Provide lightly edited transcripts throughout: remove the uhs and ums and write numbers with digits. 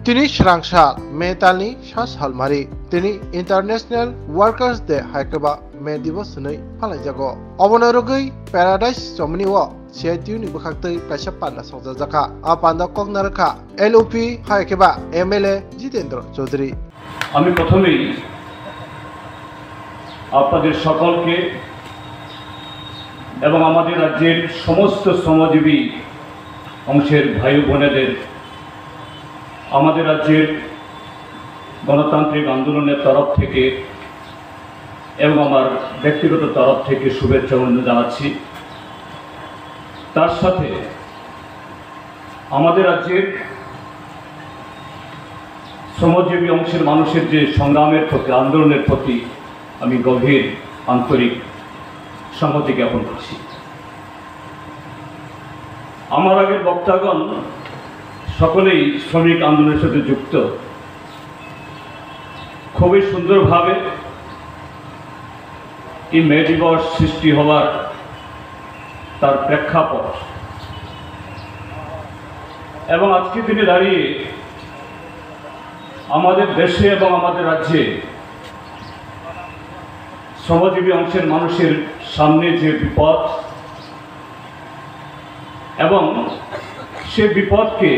তিনি স্রাংসাল মেতাलनि सास हालमारि তিনি ইন্টারন্যাশনাল ওয়ার্কার্স ডে হাইকেবা মে দিবস হनै ফালাইजागो অবনরগै প্যারাডাইস চমনি ও সিআইটিউ नि বখাক্তै কাইসা পান্না সংজাজাखा आ पान्दा कगनारखा एलओपी हाइकेबा एमएलए जितेंद्र चौधरी। আমি প্রথমেই আপনাদের সকলকে এবং আমাদের রাজ্যের সমস্ত শ্রমজীবী অংশের ভাই বোনেদের আমাদের রাজ্যের গণতান্ত্রিক আন্দোলনের তরফ থেকে এবং আমার ব্যক্তিগত তরফ থেকে শুভেচ্ছা জানাচ্ছি। তার সাথে আমাদের রাজ্যের শ্রমজীবী অংশের মানুষের যে সংগ্রামের প্রতি আন্দোলনের প্রতি আমি গভীর আন্তরিক সংহতি জ্ঞাপন করছি। আমার আগের বক্তাগণ সকলেই শ্রমিক আন্দোলনের সাথে যুক্ত, খুবই সুন্দরভাবে এই মে দিবস সৃষ্টি হওয়ার তার প্রেক্ষাপট এবং আজকের দিনে দাঁড়িয়ে আমাদের দেশে এবং আমাদের রাজ্যে শ্রমজীবী অংশের মানুষের সামনে যে বিপদ এবং সে বিপদকে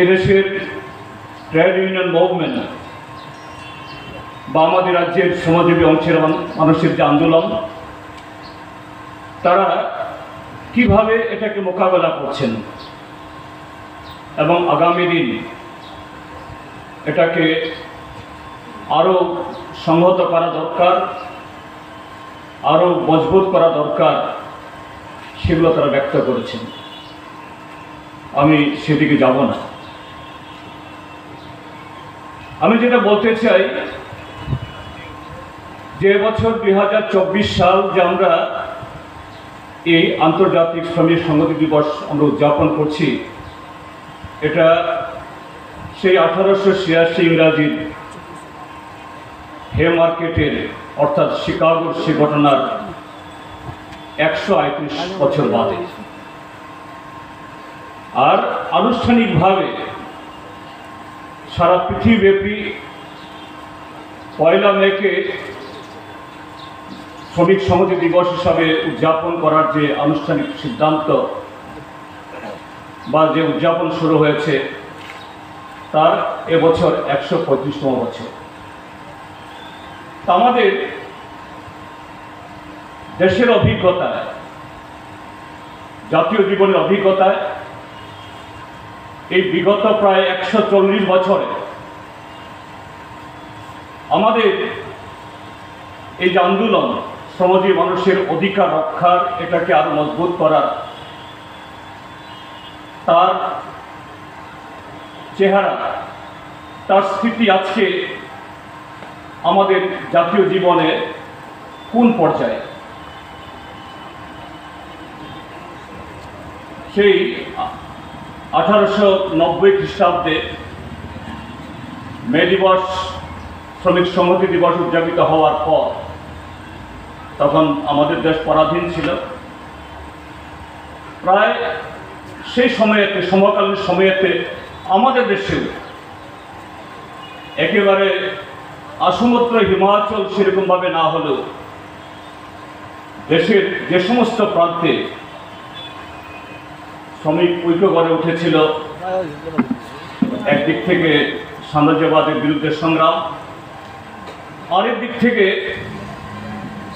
এদেশের ট্রেড ইউনিয়ন মুভমেন্ট বা আমাদের রাজ্যের শ্রমজীবী অংশের মানুষের যে আন্দোলন তারা কিভাবে এটাকে মোকাবেলা করছেন এবং আগামী দিন এটাকে আরও সংহত করা দরকার, আরও মজবুত করা দরকার, সেগুলো তারা ব্যক্ত করেছেন। আমি সেদিকে যাব না। আমি যেটা বলতে চাই যে বছর 2024 সাল যে আমরা এই আন্তর্জাতিক শ্রমিক সংহতি দিবস আমরা উদযাপন করছি, এটা সেই 1886 ইংরাজির হে মার্কেটের অর্থাৎ শিকাগোর সে ঘটনার 138 বছর বাদে। আর আনুষ্ঠানিকভাবে সারা পৃথিবীব্যাপী 1 মেকে শ্রমিক সংহতি দিবস হিসাবে উদযাপন করার যে আনুষ্ঠানিক সিদ্ধান্ত বা যে উদযাপন শুরু হয়েছে তার এবছর 135তম বছর। আমাদের দেশের অভিজ্ঞতায়, জাতীয় জীবনের অভিজ্ঞতায় এই বিগত প্রায় 140 বছরে আমাদের এই যে আন্দোলন শ্রমজীবী মানুষের অধিকার রক্ষার, এটাকে আরো মজবুত করার, তার চেহারা, তার স্থিতি আজকে আমাদের জাতীয় জীবনে কোন পর্যায়ে? সেই 1890 খ্রিস্টাব্দে মে দিবস শ্রমিক সংহতি দিবস উদযাপিত হওয়ার পর তখন আমাদের দেশ পরাধীন ছিল। প্রায় সেই সময়েতে, সমকালীন সময়েতে আমাদের দেশেও একেবারে আসমুদ্র হিমাচল সেরকমভাবে না হলেও দেশের যে সমস্ত প্রান্তে শ্রমিক ঐক্য গড়ে উঠেছিল, একদিক থেকে সাম্রাজ্যবাদের বিরুদ্ধে সংগ্রাম, আরেক দিক থেকে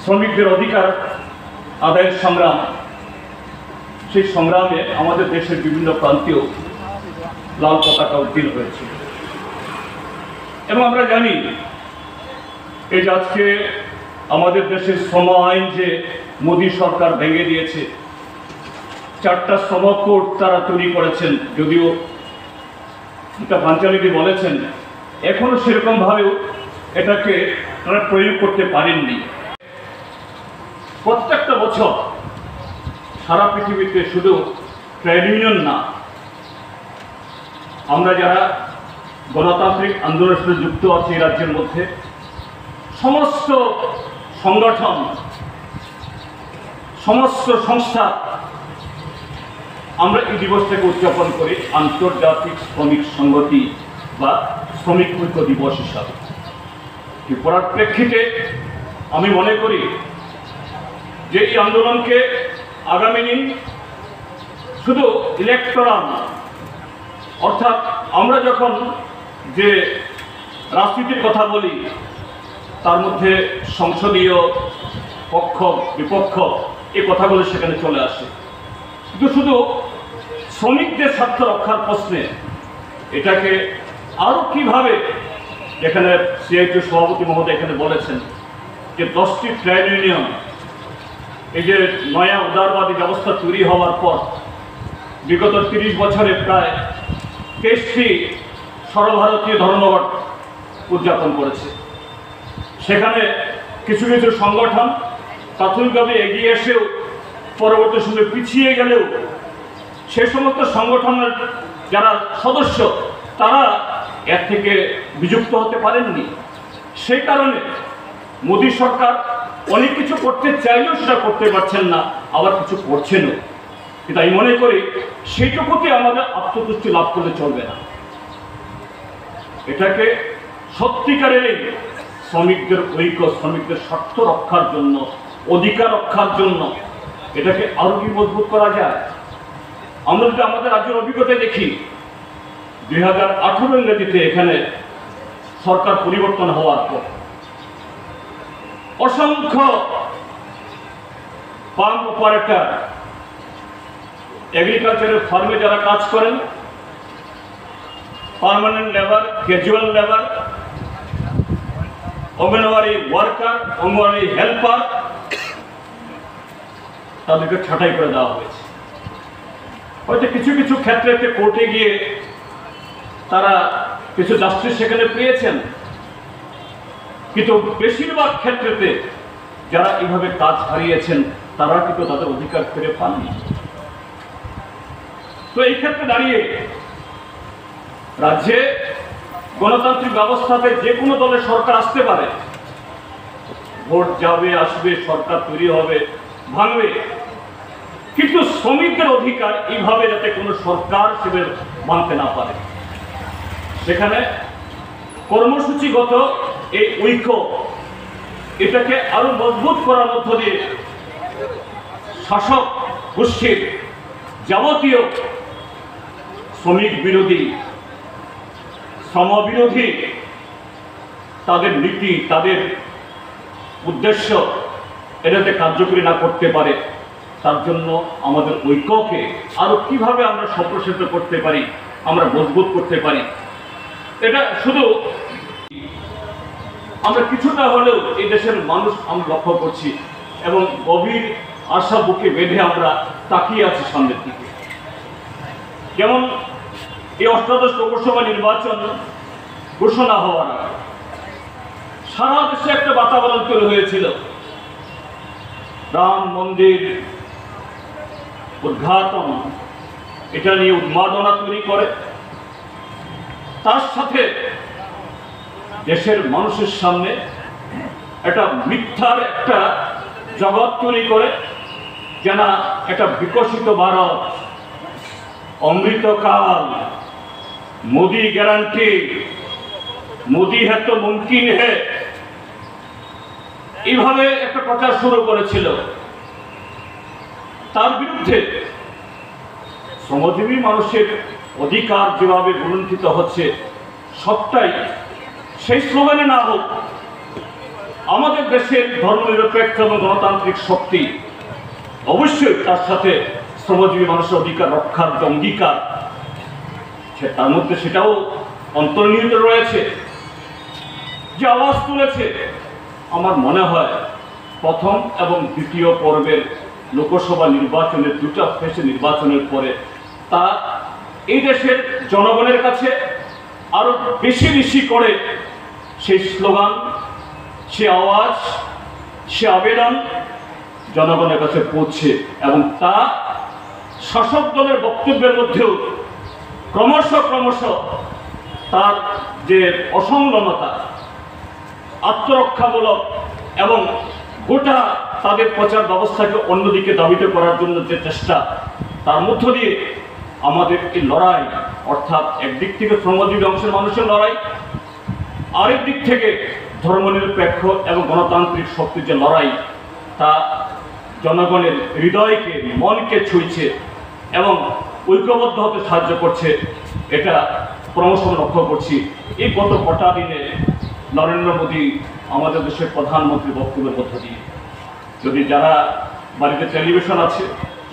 শ্রমিকদের অধিকার আদায়ের সংগ্রাম, সেই সংগ্রামে আমাদের দেশের বিভিন্ন প্রান্তেও লাল পতাকা উত্তীর্ণ হয়েছিল। এবং আমরা জানি এই যে আজকে আমাদের দেশের শ্রম আইন যে মোদী সরকার ভেঙে দিয়েছে, 4টা শ্রম কোড তারা তৈরি করেছেন, যদিও এটা পাঞ্চালীদি বলেছেন এখনো সেরকমভাবেও এটাকে তারা প্রয়োগ করতে পারেননি। প্রত্যেকটা বছর সারা পৃথিবীতে শুধু ট্রেড ইউনিয়ন না, আমরা যারা গণতান্ত্রিক আন্দোলনের সাথে যুক্ত আছি এই রাজ্যের মধ্যে, সমস্ত সংগঠন, সমস্ত সংস্থা আমরা এই দিবসটাকে উদযাপন করি আন্তর্জাতিক শ্রমিক সংহতি বা শ্রমিক ঐক্য দিবস হিসাবে। ত্রিপুরার প্রেক্ষিতে আমি মনে করি যে এই আন্দোলনকে আগামী দিন শুধু ইলেকটোরাল অর্থাৎ আমরা যখন যে রাজনীতির কথা বলি তার মধ্যে সংসদীয় পক্ষ বিপক্ষ এই কথাগুলো সেখানে চলে আসে, কিন্তু শুধু শ্রমিকদের স্বার্থ রক্ষার প্রশ্নে এটাকে আরও কীভাবে, এখানে সিআইটি সভাপতি মহোদয় এখানে বলেছেন যে 10টি ট্রেড ইউনিয়ন এই যে নয়া উদারবাদী ব্যবস্থা তৈরি হওয়ার পর বিগত 30 বছরে প্রায় 23টি সর্বভারতীয় ধর্মঘট উদযাপন করেছে। সেখানে কিছু কিছু সংগঠন প্রাথমিকভাবে এগিয়ে এসেও পরবর্তী সময়ে পিছিয়ে গেলেও সে সমস্ত সংগঠনের যারা সদস্য তারা এর থেকে বিযুক্ত হতে পারেননি। সেই কারণে মোদী সরকার অনেক কিছু করতে চাইলেও সেটা করতে পারছেন না, আবার কিছু করছেনও। কিন্তু আমি মনে করি সেইটুকুতে আমাদের আত্মতুষ্টি লাভ করলে চলবে না। এটাকে সত্যিকারের শ্রমিকদের ঐক্য, শ্রমিকদের স্বার্থ রক্ষার জন্য, অধিকার রক্ষার জন্য এটাকে আরো কি মজবুত করা যায়। আমরা যদি আমাদের রাজ্যের অভিজ্ঞতা দেখি 2018 ইংরেজিতে এখানে সরকার পরিবর্তন হওয়ার পর অসংখ্য ফার্ম অপারেটর, এগ্রিকালচারের ফার্মে যারা কাজ করেন, permanent labour, casual labour, anganwadi worker, anganwadi helper, তাদেরকে ছাঁটাই করে দেওয়া হয়েছে। হয়তো কিছু কিছু ক্ষেত্রে কোর্টে গিয়ে তারা কিছু জাস্টিস সেখানে পেয়েছেন, কিন্তু বেশিরভাগ ক্ষেত্রেতে যারা এইভাবে কাজ হারিয়েছেন তারা কিন্তু তাদের অধিকার ফিরে পাননি। তো এই ক্ষেত্রে দাঁড়িয়ে রাজ্যে গণতান্ত্রিক ব্যবস্থাতে যে কোনো দলের সরকার আসতে পারে, ভোট যাবে আসবে, সরকার তৈরি হবে, ভাঙবে, কিন্তু শ্রমিকদের অধিকার এইভাবে যাতে কোনো সরকার সেভাবে ভাঙতে না পারে, সেখানে কর্মসূচিগত এই ঐক্য এটাকে আরো মজবুত করার মধ্য দিয়ে শাসক গোষ্ঠীর যাবতীয় শ্রমিক বিরোধী, শ্রমবিরোধী তাদের নীতি, তাদের উদ্দেশ্য এটাতে কার্যকরী না করতে পারে, তার জন্য আমাদের ঐক্যকে আরো কিভাবে আমরা সম্প্রসারিত করতে পারি, আমরা মজবুত করতে পারি, এটা শুধু আমরা কিছুটা হলেও এই দেশের মানুষ আমরা লক্ষ্য করছি এবং গভীর আশা বুকে বেঁধে আমরা তাকিয়ে আছি সামনের দিকে। যেমন এই 18দশ লোকসভা নির্বাচন ঘোষণা হওয়ার আগে সারা দেশে একটা বাতাবরণ তৈরি হয়েছিল, রাম মন্দির উদ্ঘাটন এটা নিয়ে উন্মাদনা তৈরি করে, তার সাথে দেশের মানুষের সামনে একটা মিথ্যার একটা জগৎ তৈরি করে, যেন একটা বিকশিত ভারত, অমৃতকাল, মোদি গ্যারান্টি, মোদি হ্যাঁ তো মুমকিন হ্যাঁ, এইভাবে একটা প্রচার শুরু করেছিল। তার বিরুদ্ধে শ্রমজীবী মানুষের অধিকার যেভাবে লুণ্ঠিত হচ্ছে, সবটাই সেই স্লোগানে না হোক, আমাদের দেশের ধর্মনিরপেক্ষ এবং গণতান্ত্রিক শক্তি অবশ্যই তার সাথে শ্রমজীবী মানুষের অধিকার রক্ষার যে অঙ্গীকার, তার মধ্যে সেটাও অন্তর্নিহিত রয়েছে। যে আওয়াজ তুলেছে, আমার মনে হয় প্রথম এবং দ্বিতীয় পর্বের লোকসভা নির্বাচনের, দুটা ফেসে নির্বাচনের পরে তা এই দেশের জনগণের কাছে আরো বেশি বেশি করে সেই স্লোগান, সে আওয়াজ, সে আবেদন জনগণের কাছে পৌঁছে, এবং তা শাসক দলের বক্তব্যের মধ্যেও ক্রমশ ক্রমশ তার যে অসংলগ্নতা, আত্মরক্ষামূলক এবং গোটা তাদের প্রচার ব্যবস্থাকে অন্যদিকে দাবিত করার জন্য যে চেষ্টা, তার মধ্য দিয়ে আমাদের এই লড়াই, অর্থাৎ একদিক থেকে শ্রমজীবী অংশের মানুষের লড়াই, আরেক দিক থেকে ধর্মনিরপেক্ষ এবং গণতান্ত্রিক শক্তির যে লড়াই, তা জনগণের হৃদয়কে, মনকে ছুঁইছে এবং ঐক্যবদ্ধ হতে সাহায্য করছে। এটা ক্রমশ লক্ষ্য করছি। এই গত কটা দিনে নরেন্দ্র মোদী আমাদের দেশের প্রধানমন্ত্রী বক্তব্যের মধ্য দিয়ে, যদি যারা বাড়িতে টেলিভিশন আছে,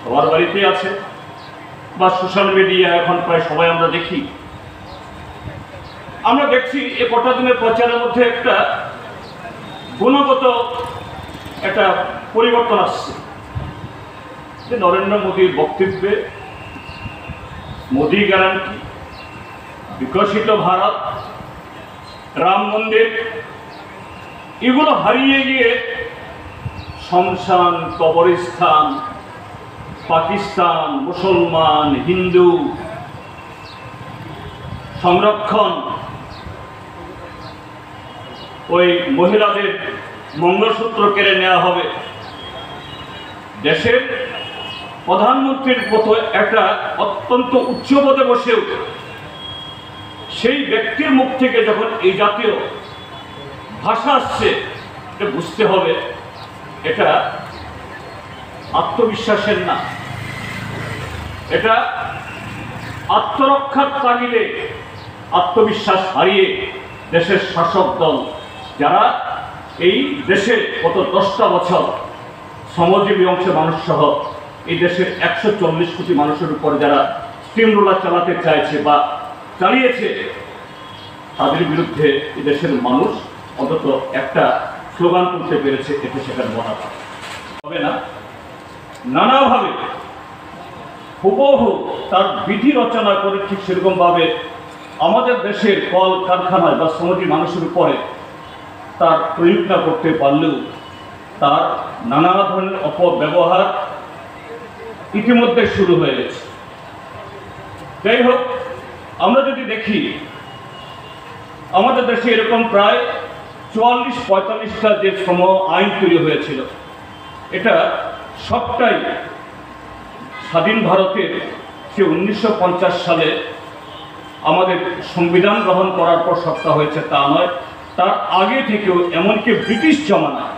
সবার বাড়িতেই আছে, বা সোশ্যাল মিডিয়া এখন প্রায় সবাই আমরা দেখি, আমরা দেখছি এই কটা দিনের প্রচারের মধ্যে একটা গুণগত একটা পরিবর্তন আসছে। যে নরেন্দ্র মোদীর বক্তব্যে মোদী গ্যারান্টি, বিকশিত ভারত, রাম মন্দির, এগুলো হারিয়ে গিয়ে শমশান, কবরস্থান, পাকিস্তান, মুসলমান, হিন্দু সংরক্ষণ, ওই মহিলাদের মঙ্গলসূত্র কেড়ে নেওয়া হবে। দেশের প্রধানমন্ত্রীর মতো একটা অত্যন্ত উচ্চ পদে বসেও সেই ব্যক্তির মুখ থেকে যখন এই জাতীয় ভাষা আসছে, এটা বুঝতে হবে এটা আত্মবিশ্বাসের না, এটা আত্মরক্ষার তাগিদে আত্মবিশ্বাস হারিয়ে দেশের শাসক দল, যারা এই দেশে গত 10টা বছর শ্রমজীবী অংশের মানুষ সহ এই দেশের 140 কোটি মানুষের উপর যারা স্টিম রোলার চালাতে চাইছে বা চালিয়েছে, তাদের বিরুদ্ধে এই দেশের মানুষ অন্তত একটা স্লোগান তুলতে পেরেছে। এতে সেখানে বলা হবে না, নানাভাবে হুবহু তার বিধি রচনা করে ঠিক সেরকমভাবে আমাদের দেশের কল কারখানায় বা শ্রমজীবী মানুষের উপরে তার প্রয়োগ না করতে পারলেও তার নানা ধরনের অপব্যবহার ইতিমধ্যে শুরু হয়ে গেছে। যাই হোক, আমরা যদি দেখি আমাদের দেশে এরকম প্রায় 44-45টা যে শ্রম আইন তৈরি হয়েছিল, এটা সবটাই স্বাধীন ভারতের সে 1950 সালে আমাদের সংবিধান গ্রহণ করার পর সবটা হয়েছে তা নয়, তার আগে থেকেও, এমনকি ব্রিটিশ জমানায়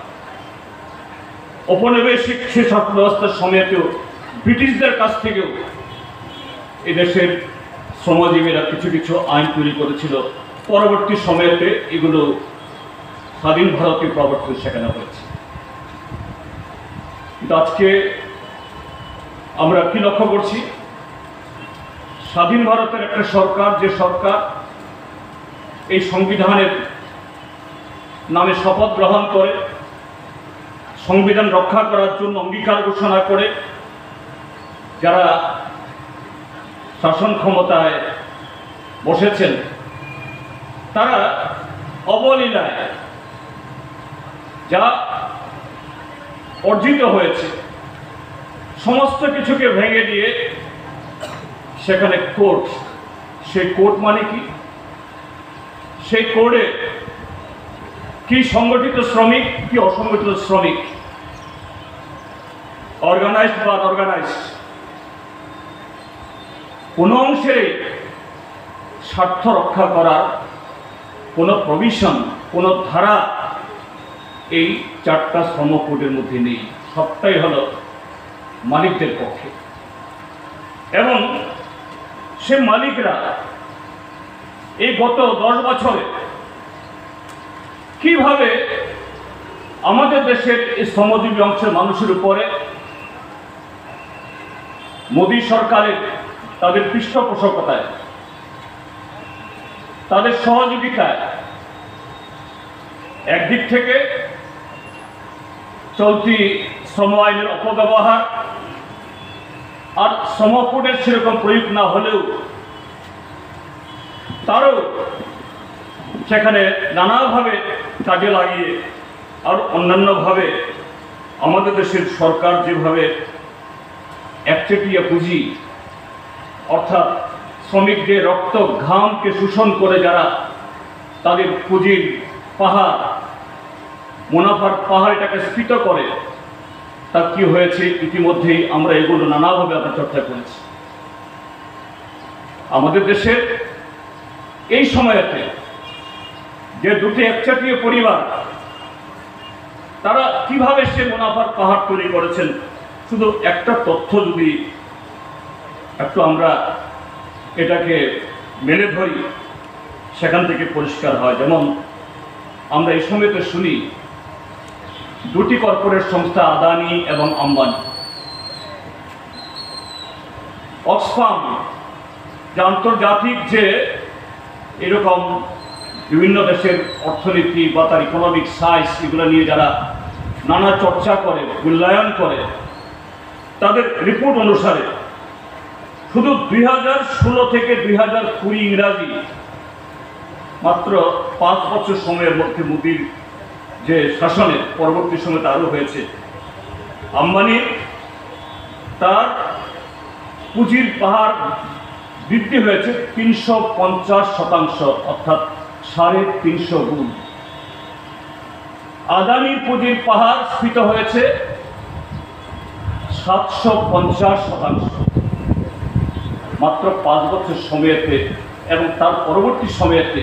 ঔপনিবেশিক সে শাসন ব্যবস্থার সময়তেও ব্রিটিশদের কাছ থেকেও এদেশের শ্রমজীবীরা কিছু কিছু আইন তৈরি করেছিল। পরবর্তী সময়েতে এগুলো স্বাধীন ভারতে প্রবর্তিত শেখানো হয়েছে। কিন্তু আজকে আমরা কি লক্ষ্য করছি, স্বাধীন ভারতের একটা সরকার, যে সরকার এই সংবিধানের নামে শপথ গ্রহণ করে, সংবিধান রক্ষা করার জন্য অঙ্গীকার ঘোষণা করে, যারা শাসন ক্ষমতায় বসেছেন, তারা অবলীলায় যা অর্জিত হয়েছে সমস্ত কিছুকে ভেঙে দিয়ে সেখানে কোর্ট, সেই কোর্ট মানে কি, সেই কোর্টে কি সংগঠিত শ্রমিক, কি অসংগঠিত শ্রমিক, অর্গানাইজড বা আনঅর্গানাইজড, কোনো অংশেরই স্বার্থ রক্ষা করার কোনো প্রভিশন, কোনো ধারা এই 4টা শ্রম কোডের মধ্যে নেই। সবটাই হলো মালিকদের পক্ষে, এবং সে মালিকরা এই গত 10 বছরে কিভাবে আমাদের দেশের এই শ্রমজীবী অংশের মানুষের উপরে মোদী সরকারের তাদের পৃষ্ঠপোষকতায়, তাদের সহযোগিতায় একদিক থেকে চলতি শ্রম আইনের অপব্যবহার আর শ্রম কোডের সেরকম প্রয়োগ না হলেও তারও সেখানে নানাভাবে কাজে লাগিয়ে, আর অন্যান্যভাবে আমাদের দেশের সরকার যেভাবে একচেটিয়া পুঁজি, অর্থাৎ শ্রমিকদের রক্ত ঘামকে শোষণ করে যারা তাদের পুঁজির পাহাড়, মুনাফার পাহাড়, এটাকে স্ফীত করে, তা কি হয়েছে ইতিমধ্যেই আমরা এগুলো নানাভাবে আমরা চর্চা করেছি। আমাদের দেশের এই সময়তে যে দুটি একচাটিয়া পরিবার তারা কিভাবে সে মুনাফার পাহাড় তৈরি করেছেন, শুধু একটা তথ্য যদি একটু আমরা এটাকে মেলে ধরি সেখান থেকে পরিষ্কার হয়। যেমন আমরা এই সময়তে শুনি দুটি কর্পোরেট সংস্থা আদানি এবং আম্বানি, অক্সফাম যে আন্তর্জাতিক যে এরকম বিভিন্ন দেশের অর্থনীতি বা তার ইকোনমিক সাইজ এগুলো নিয়ে যারা নানা চর্চা করে, মূল্যায়ন করে, তাদের রিপোর্ট অনুসারে শুধু 2016 থেকে 2020 ইংরাজি মাত্র 5 বছর সময়ের মধ্যে মোদির যে শাসনের পরবর্তী সময় আরও হয়েছে, আম্বানির তার পুঁজির পাহাড় বৃদ্ধি হয়েছে 350%, অর্থাৎ 350 গুণ। আদানির পুঁজির পাহাড় স্ফীত হয়েছে 750%, মাত্র 5 বছর সময়েতে। এবং তার পরবর্তী সময়েতে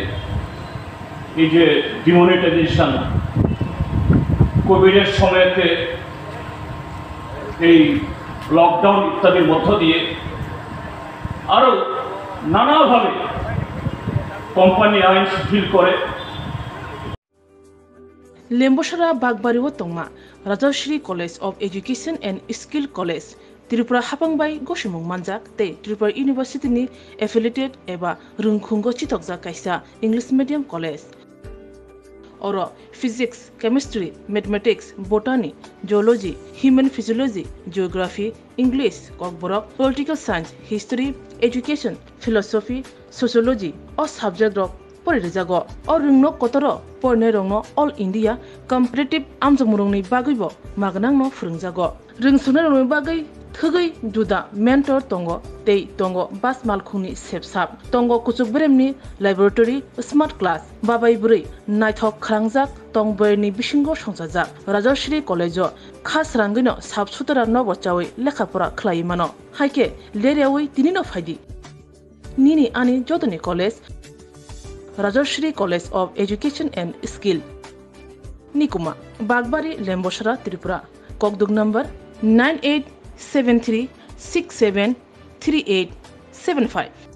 এই যে ডিমনিটাইজেশন, কোভিডের সময়তে এই লকডাউন ইত্যাদির মধ্য দিয়ে আরও নানাভাবে কোম্পানি আইন শিথিল করে। লেম্বসরা বাগবাড়ি ও তংমা Rajshree college of education and skill college Tripura हापांबाई गसुमुं मानजाक ते त्रिपुरा यूनिवर्सिटी एफिलिएटेड एबा रुंखुंगो चितकजा कायसा इंग्लिश मीडियम कॉलेज और physics, chemistry, mathematics, botany, geology, human physiology, geography, English, Kokborok, political science, history, education, philosophy, sociology और सब्जेक्ट रक परिरजागो और रुंगनो कतर परने रंगनो ऑल इंडिया कम्पिटिटिव आमजमुरंनि बागैबो मागनांनो फोरोंजागो रोंसुनो रंगनि बागै थगै जुदा मेंटर तंगो तै तंगो बास मालखुंनि सेबसाब तंगो कुचुक ब्रेमनि लाइब्रेटरी स्मार्ट क्लास बाबाई बुरै नायथक खालांजाक तंबरनि बिसिंगो संजाजाक राजश्री कलेजो खास रांगैनो साबसुतरा नबचावै लेखाफोरा खलायमानो हायके लेरेवै तिनिनो फायदि निनि आनि जतनि college Rajshree college of education and skill निकुमा बागबारी लेम्बसरा त्रिपुरा ककदुक नंबर 9873673875